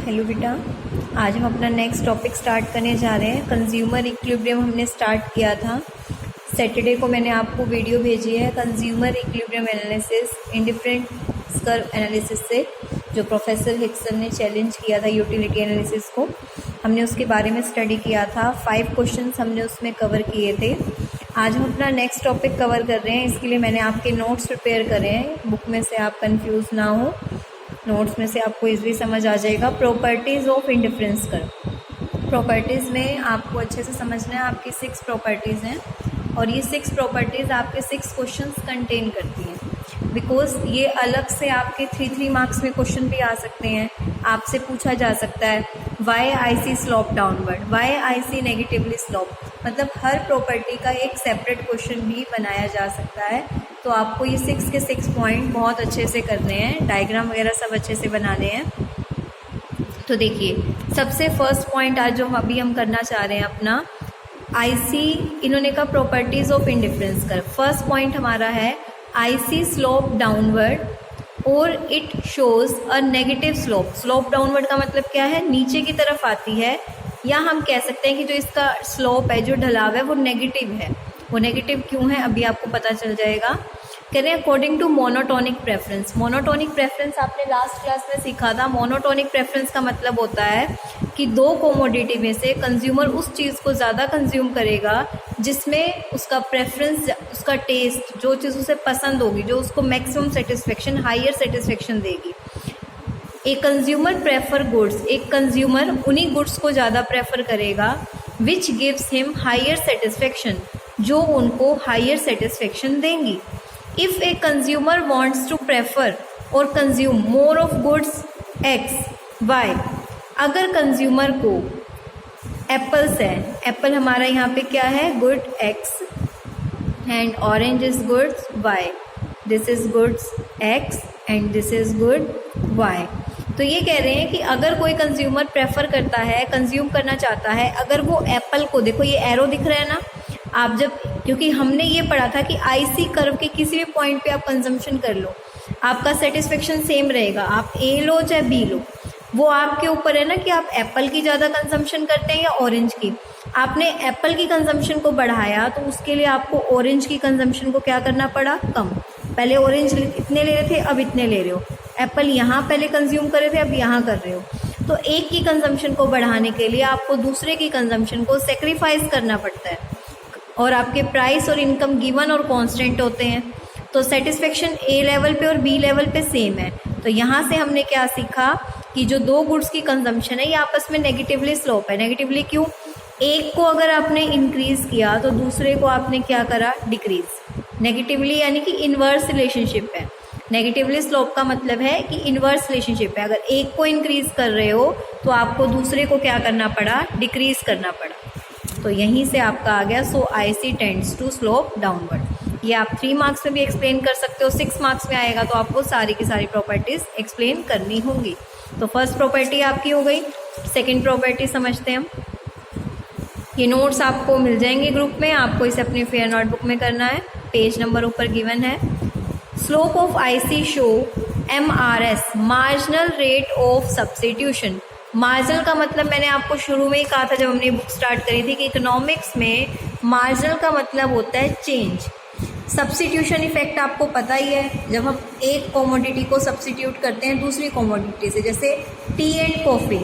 Hello बेटा, आज हम अपना नेक्स्ट टॉपिक स्टार्ट करने जा रहे हैं। कंज्यूमर इक्विलिब्रियम हमने स्टार्ट किया था सैटरडे को। मैंने आपको वीडियो भेजी है consumer equilibrium analysis indifferent curve analysis से, जो प्रोफेसर हिक्सन ने चैलेंज किया था यूटिलिटी एनालिसिस को। हमने उसके बारे में स्टडी किया था। 5 क्वेश्चंस हमने उसमें कवर किए थे। आज हम अपना नेक्स्ट टॉपिक कवर कर रहे हैं। इसके लिए मैंने आपके नोट्स प्रिपेयर करे हैं। बुक में से आप कंफ्यूज ना हो, नोट्स में से आपको इजीली समझ आ जाएगा। Properties of indifference curve. Properties में आपको अच्छे से समझना है। आपकी 6 प्रॉपर्टीज़ हैं और ये 6 प्रॉपर्टीज़ आपके 6 क्वेश्चंस कंटेन करती हैं। बिकॉज ये अलग से आपके 3 मार्क्स में क्वेश्चन भी आ सकते हैं। आपसे पूछा जा सकता है वाई आई सी स्लोप डाउनवर्ड, वाई आई सी नेगेटिवली स्लोप। मतलब हर प्रॉपर्टी का एक सेपरेट क्वेश्चन भी बनाया जा सकता है। तो आपको ये 6 के 6 पॉइंट बहुत अच्छे से करने हैं, डायग्राम वगैरह सब अच्छे से बनाने हैं। तो देखिए, सबसे फर्स्ट पॉइंट आज जो अभी हम करना चाह रहे हैं अपना आईसी, इन्होंने कहा properties of indifference curve. First point हमारा है आईसी स्लोप डाउनवर्ड और it shows a negative slope. Slope downward का मतलब क्या है, नीचे की तरफ आती है, या हम कह सकते हैं कि जो इसका स्लोप है, जो ढलाव है, वो नेगेटिव है। वो नेगेटिव क्यों है अभी आपको पता चल जाएगा। कह रहे हैं according to monotonic preference. Monotonic preference आपने लास्ट क्लास में सीखा था। मोनोटोनिक प्रेफरेंस का मतलब होता है कि 2 कमोडिटी में से कंज्यूमर उस चीज़ को ज़्यादा कंज्यूम करेगा जिसमें उसका प्रेफरेंस, उसका टेस्ट, जो चीज़ उसे पसंद होगी, जो उसको मैक्सिमम सेटिस्फेक्शन, हायर सेटिस्फेक्शन देगी। एक कंज्यूमर प्रेफर गुड्स, एक कंज्यूमर उन्हीं गुड्स को ज़्यादा प्रेफर करेगा which gives him higher satisfaction, जो उनको हायर सेटिस्फेक्शन देंगी। If a consumer wants to prefer or consume more of goods X Y, अगर कंज्यूमर को एप्पल्स है, एप्पल हमारा यहाँ पे क्या है, good X, and orange is goods Y, this is goods X and this is good Y. तो ये कह रहे हैं कि अगर कोई कंज्यूमर प्रेफर करता है, कंज्यूम करना चाहता है, अगर वो एप्पल को, देखो ये एरो दिख रहा है ना, आप जब, क्योंकि हमने ये पढ़ा था कि आईसी कर्व के किसी भी पॉइंट पे आप कंजम्पशन कर लो, आपका सेटिस्फेक्शन सेम रहेगा। आप ए लो चाहे बी लो, वो आपके ऊपर है ना कि आप एप्पल की ज़्यादा कंजम्पशन करते हैं या ऑरेंज की। आपने एप्पल की कंजम्पशन को बढ़ाया तो उसके लिए आपको ऑरेंज की कंजम्पशन को क्या करना पड़ा, कम। पहले ऑरेंज इतने ले रहे थे, अब इतने ले रहे हो। एप्पल यहाँ पहले कंज्यूम कर रहे थे, अब यहाँ कर रहे हो। तो एक की कंजम्पशन को बढ़ाने के लिए आपको दूसरे की कंजम्पशन को सेक्रीफाइस करना पड़ता है। और आपके प्राइस और इनकम गिवन और कांस्टेंट होते हैं। तो सेटिस्फेक्शन ए लेवल पे और बी लेवल पे सेम है। तो यहाँ से हमने क्या सीखा कि जो 2 गुड्स की कंजम्पशन है ये आपस में नेगेटिवली स्लोप है। नेगेटिवली क्यों, एक को अगर आपने इंक्रीज किया तो दूसरे को आपने क्या करा, डिक्रीज। नेगेटिवली यानी कि इन्वर्स रिलेशनशिप है। नेगेटिवली स्लोप का मतलब है कि इन्वर्स रिलेशनशिप है। अगर एक को इंक्रीज कर रहे हो तो आपको दूसरे को क्या करना पड़ा, डिक्रीज करना पड़ा। तो यहीं से आपका आ गया so IC tends to slope downward. ये आप 3 मार्क्स में भी एक्सप्लेन कर सकते हो, 6 मार्क्स में आएगा तो आपको सारी की सारी प्रॉपर्टीज एक्सप्लेन करनी होंगी। तो फर्स्ट प्रॉपर्टी आपकी हो गई। सेकंड प्रॉपर्टी समझते हैं हम। ये नोट्स आपको मिल जाएंगे ग्रुप में, आपको इसे अपनी फेयर नोटबुक में करना है। पेज नंबर ऊपर गिवन है। Slope of IC show MRS, marginal rate of substitution. Marginal का मतलब मैंने आपको शुरू में ही कहा था जब हमने बुक स्टार्ट करी थी कि इकोनॉमिक्स में मार्जिनल का मतलब होता है चेंज। सब्स्टिट्यूशन इफेक्ट आपको पता ही है, जब हम एक कमोडिटी को सब्स्टिट्यूट करते हैं दूसरी कमोडिटी से। जैसे टी एंड कॉफ़ी,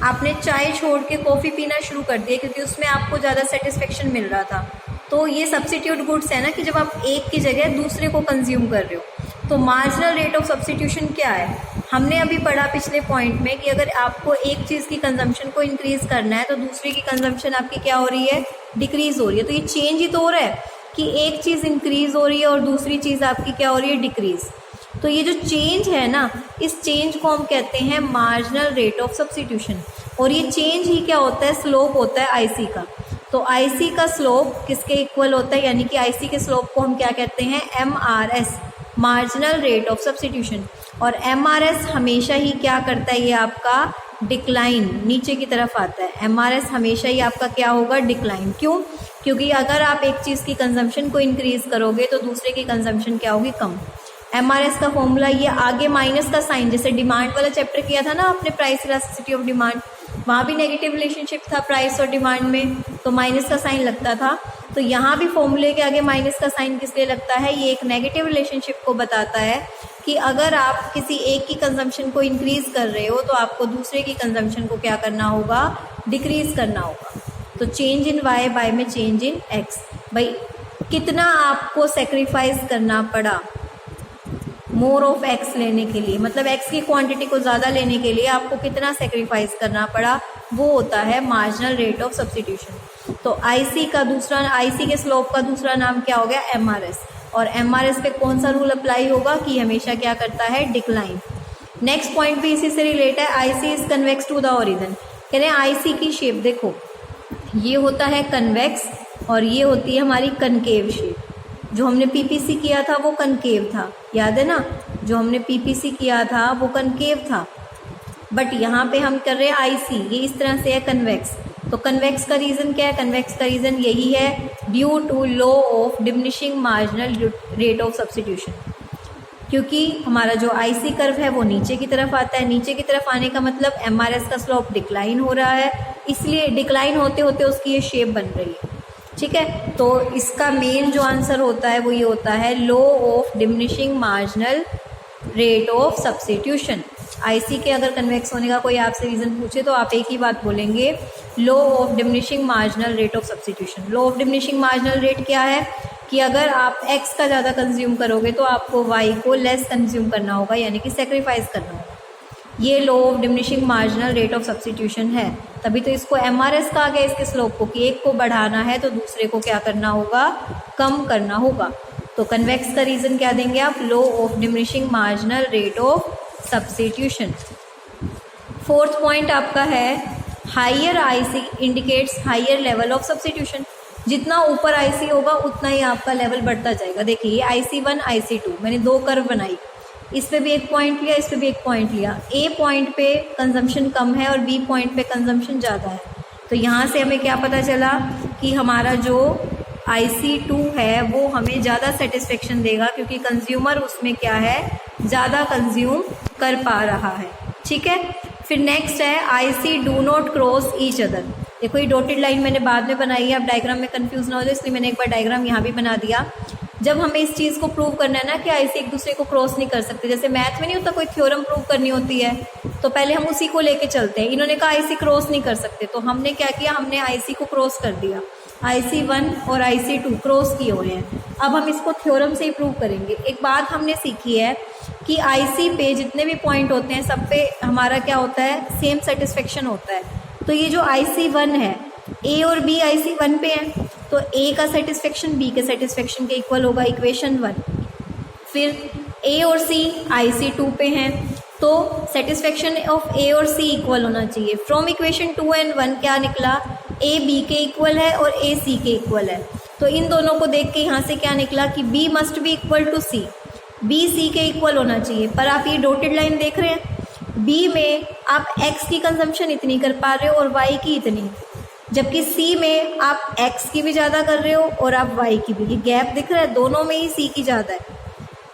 आपने चाय छोड़ के कॉफ़ी पीना शुरू कर दिया क्योंकि उसमें आपको ज़्यादा सेटिस्फेक्शन मिल रहा था। तो ये सब्स्टिट्यूट गुड्स है ना, कि जब आप एक की जगह दूसरे को कंज्यूम कर रहे हो। तो मार्जिनल रेट ऑफ सब्स्टिट्यूशन क्या है, हमने अभी पढ़ा पिछले पॉइंट में कि अगर आपको एक चीज़ की कंजम्पशन को इंक्रीज करना है तो दूसरी की कंजम्पशन आपकी क्या हो रही है, डिक्रीज हो रही है। तो ये चेंज ही तो हो रहा है कि एक चीज़ इंक्रीज हो रही है और दूसरी चीज़ आपकी क्या हो रही है, डिक्रीज। तो ये जो चेंज है ना, इस चेंज को हम कहते हैं मार्जिनल रेट ऑफ सब्स्टिट्यूशन। और ये चेंज ही क्या होता है, स्लोप होता है आईसी का। तो आईसी का स्लोप किसके इक्वल होता है, यानी कि आईसी के स्लोप को हम क्या कहते हैं, MRS, marginal rate of substitution. और MRS हमेशा ही क्या करता है, ये आपका डिक्लाइन, नीचे की तरफ आता है। MRS हमेशा ही आपका क्या होगा, डिक्लाइन। क्यों, क्योंकि अगर आप एक चीज़ की कंजम्पशन को इंक्रीज करोगे तो दूसरे की कंजम्पशन क्या होगी, कम। MRS का फॉर्मूला ये आगे माइनस का साइन, जैसे डिमांड वाला चैप्टर किया था ना आपने, प्राइस इलास्टिसिटी ऑफ डिमांड, वहाँ भी नेगेटिव रिलेशनशिप था प्राइस और डिमांड में, तो माइनस का साइन लगता था। तो यहाँ भी फॉर्मूले के आगे माइनस का साइन किस लिए लगता है? ये एक नेगेटिव रिलेशनशिप को बताता है कि अगर आप किसी एक की कंजम्पशन को इंक्रीज कर रहे हो तो आपको दूसरे की कंजम्पशन को क्या करना होगा? डिक्रीज करना होगा। तो चेंज इन वाई बाय में चेंज इन एक्स, भाई कितना आपको सेक्रीफाइस करना पड़ा मोर ऑफ एक्स लेने के लिए, मतलब एक्स की क्वांटिटी को ज़्यादा लेने के लिए आपको कितना सेक्रीफाइस करना पड़ा, वो होता है मार्जिनल रेट ऑफ सब्स्टिट्यूशन। तो आईसी का दूसरा, आईसी के स्लोप का दूसरा नाम क्या हो गया? एमआरएस। और एमआरएस पे कौन सा रूल अप्लाई होगा कि हमेशा क्या करता है? डिक्लाइन। नेक्स्ट पॉइंट भी इसी से रिलेट है, IC is convex to the origin. कह रहे हैं आईसी की शेप देखो, ये होता है कन्वेक्स और ये होती है हमारी कनकेव शेप। जो हमने पीपीसी किया था वो कनकेव था, याद है ना? जो हमने पीपीसी किया था वो कनकेव था, बट यहाँ पे हम कर रहे हैं आईसी, ये इस तरह से है कन्वेक्स। तो कन्वेक्स का रीज़न क्या है? कन्वेक्स का रीज़न यही है, due to law of diminishing marginal rate of substitution. क्योंकि हमारा जो आईसी कर्व है वो नीचे की तरफ आता है, नीचे की तरफ आने का मतलब एमआरएस का स्लोप डिक्लाइन हो रहा है, इसलिए डिक्लाइन होते होते उसकी ये शेप बन रही है। ठीक है, तो इसका मेन जो आंसर होता है वो ये होता है, law of diminishing marginal rate of substitution. IC के अगर कन्वेक्स होने का कोई आपसे रीज़न पूछे तो आप एक ही बात बोलेंगे, law of diminishing marginal rate of substitution. Law of diminishing marginal rate क्या है कि अगर आप x का ज़्यादा कंज्यूम करोगे तो आपको y को लेस कंज्यूम करना होगा, यानी कि सेक्रीफाइस करना होगा। ये law of diminishing marginal rate of substitution है, तभी तो इसको एमआरएस कहा गया इसके स्लोप को, कि एक को बढ़ाना है तो दूसरे को क्या करना होगा? कम करना होगा। तो कन्वेक्स का रीज़न क्या देंगे आप? Law of diminishing marginal rate of substitution. Fourth point आपका है, higher IC indicates higher level of substitution. जितना ऊपर आईसी होगा उतना ही आपका लेवल बढ़ता जाएगा। देखिए ये IC1 IC2 मैंने दो कर्व बनाई, इस पे भी एक पॉइंट लिया, इस पे भी एक पॉइंट लिया। ए पॉइंट पे कंजम्पशन कम है और बी पॉइंट पे कंजम्पशन ज़्यादा है। तो यहाँ से हमें क्या पता चला कि हमारा जो IC2 है वो हमें ज़्यादा सेटिस्फेक्शन देगा, क्योंकि कंज्यूमर उसमें क्या है? ज़्यादा कंज्यूम कर पा रहा है। ठीक है, फिर नेक्स्ट है IC do not cross each other. देखो ये डॉटेड लाइन मैंने बाद में बनाई है, अब डायग्राम में कंफ्यूज ना हो जाए इसलिए मैंने एक बार डायग्राम यहाँ भी बना दिया। जब हमें इस चीज़ को प्रूव करना है ना कि आईसी एक दूसरे को क्रॉस नहीं कर सकते, जैसे मैथ में नहीं होता कोई थ्योरम प्रूव करनी होती है, तो पहले हम उसी को लेके चलते हैं। इन्होंने कहा आईसी क्रॉस नहीं कर सकते, तो हमने क्या किया? हमने आईसी को क्रॉस कर दिया। IC1 और IC2 क्रॉस किए हुए हैं। अब हम इसको थ्योरम से ही प्रूव करेंगे। एक बात हमने सीखी है कि आईसी पे जितने भी पॉइंट होते हैं सब पे हमारा क्या होता है? सेम सेटिस्फेक्शन होता है। तो ये जो IC1 है, ए और बी IC1 पे हैं, तो ए का सेटिस्फेक्शन बी के सेटिस्फेक्शन के इक्वल होगा, इक्वेशन 1। फिर ए और सी IC2 पे हैं, तो सेटिस्फेक्शन ऑफ ए और सी इक्वल होना चाहिए। फ्रॉम इक्वेशन 2 एंड 1 क्या निकला? ए बी के इक्वल है और ए सी के इक्वल है। तो इन दोनों को देख के यहाँ से क्या निकला कि B must be equal to C, B C के इक्वल होना चाहिए। पर आप ये डॉटेड लाइन देख रहे हैं, बी में आप एक्स की कंजम्पशन इतनी कर पा रहे हो और वाई की इतनी, जबकि सी में आप एक्स की भी ज़्यादा कर रहे हो और आप वाई की भी। ये गैप दिख रहा है, दोनों में ही सी की ज़्यादा है।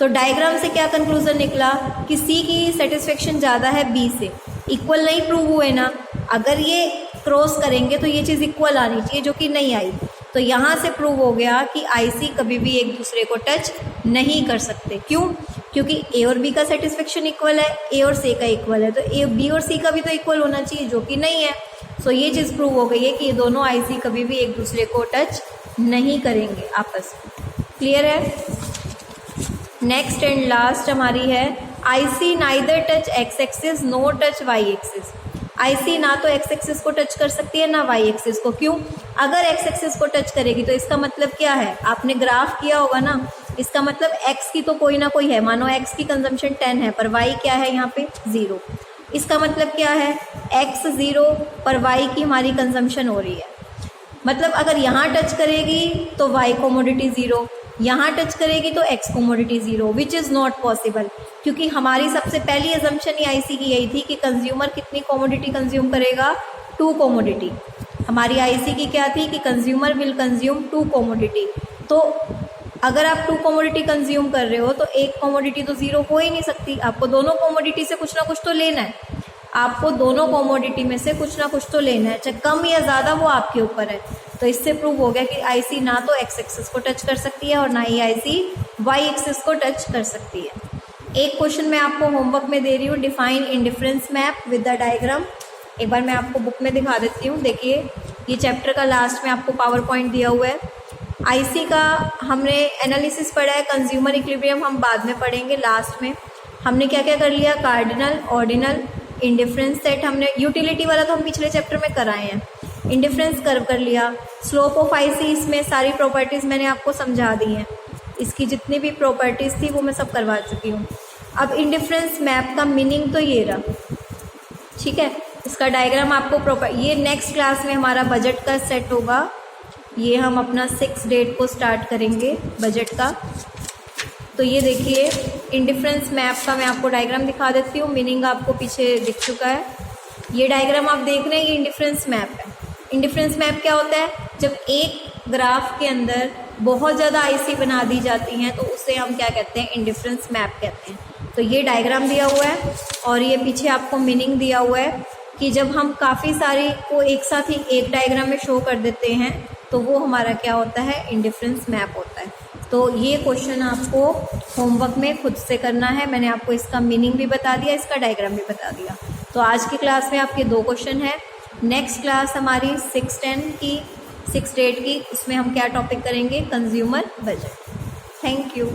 तो डायग्राम से क्या कंक्लूजन निकला कि सी की सेटिस्फेक्शन ज़्यादा है बी से। इक्वल नहीं प्रूव हुए ना, अगर ये क्रॉस करेंगे तो ये चीज़ इक्वल आनी चाहिए, जो कि नहीं आई। तो यहाँ से प्रूव हो गया कि आईसी कभी भी एक दूसरे को टच नहीं कर सकते। क्यों? क्योंकि ए और बी का सेटिस्फेक्शन इक्वल है, ए और सी का इक्वल है, तो ए बी और सी का भी तो इक्वल होना चाहिए, जो कि नहीं है। सो ये चीज़ प्रूव हो गई है कि ये दोनों आईसी कभी भी एक दूसरे को टच नहीं करेंगे आपस में। क्लियर है? नेक्स्ट एंड लास्ट हमारी है, IC neither touch X axis no touch Y axis. IC ना तो एक्स एक्सिस को टच कर सकती है ना वाई एक्सिस को। क्यों? अगर एक्स एक्सिस को टच करेगी तो इसका मतलब क्या है? आपने ग्राफ किया होगा ना, इसका मतलब एक्स की तो कोई ना कोई है। मानो एक्स की कंजम्पशन 10 है पर वाई क्या है यहाँ पे? 0। इसका मतलब क्या है? एक्स 0 पर वाई की हमारी कंजम्पशन हो रही है। मतलब अगर यहाँ टच करेगी तो वाई कोमोडिटी 0, यहाँ टच करेगी तो x commodity 0, which is not possible. क्योंकि हमारी सबसे पहली अजम्पशन ही आईसी की यही थी कि कंज्यूमर कितनी कोमोडिटी कंज्यूम करेगा? 2 कोमोडिटी। हमारी आईसी की क्या थी कि कंज्यूमर विल कंज्यूम 2 कोमोडिटी। तो अगर आप 2 कमोडिटी कंज्यूम कर रहे हो तो एक कमोडिटी तो ज़ीरो हो ही नहीं सकती, आपको दोनों कमोडिटी से कुछ ना कुछ तो लेना है, आपको दोनों कमोडिटी में से कुछ ना कुछ तो लेना है, चाहे कम या ज़्यादा वो आपके ऊपर है। तो इससे प्रूव हो गया कि आईसी ना तो एक्स एक्सिस को टच कर सकती है और ना ही आईसी वाई एक्सिस को टच कर सकती है। एक क्वेश्चन मैं आपको होमवर्क में दे रही हूँ, define indifference map with the diagram. एक बार मैं आपको बुक में दिखा देती हूँ। देखिए ये चैप्टर का लास्ट में आपको पावर पॉइंट दिया हुआ है। आईसी का हमने एनालिसिस पढ़ा है, कंज्यूमर इक्विलिब्रियम हम बाद में पढ़ेंगे लास्ट में। हमने क्या क्या कर लिया, कार्डिनल, ऑर्डिनल, इंडिफरेंस सेट, हमने यूटिलिटी वाला तो हम पिछले चैप्टर में कराए हैं, इंडिफरेंस कर्व कर लिया, स्लोप ऑफ आईसी, इसमें सारी प्रॉपर्टीज़ मैंने आपको समझा दी हैं, इसकी जितनी भी प्रॉपर्टीज़ थी वो मैं सब करवा चुकी हूँ। अब इंडिफरेंस मैप का मीनिंग तो ये रहा, ठीक है। इसका डायग्राम आपको ये नेक्स्ट क्लास में हमारा बजट का सेट होगा, ये हम अपना 6 डेट को स्टार्ट करेंगे बजट का। तो ये देखिए इंडिफरेंस मैप का मैं आपको डायग्राम दिखा देती हूँ, मीनिंग आपको पीछे दिख चुका है। ये डायग्राम आप देख रहे हैं, ये इंडिफरेंस मैप है। इंडिफरेंस मैप क्या होता है, जब एक ग्राफ के अंदर बहुत ज़्यादा आईसी बना दी जाती हैं तो उसे हम क्या कहते हैं, इंडिफरेंस मैप कहते हैं। तो ये डायग्राम दिया हुआ है और ये पीछे आपको मीनिंग दिया हुआ है कि जब हम काफ़ी सारी को एक साथ ही एक डायग्राम में शो कर देते हैं तो वो हमारा क्या होता है, इंडिफरेंस मैप होता है। तो ये क्वेश्चन आपको होमवर्क में खुद से करना है। मैंने आपको इसका मीनिंग भी बता दिया, इसका डायग्राम भी बता दिया। तो आज की क्लास में आपके 2 क्वेश्चन हैं। नेक्स्ट क्लास हमारी 6 डेट की, उसमें हम क्या टॉपिक करेंगे, कंज्यूमर बजट। Thank you.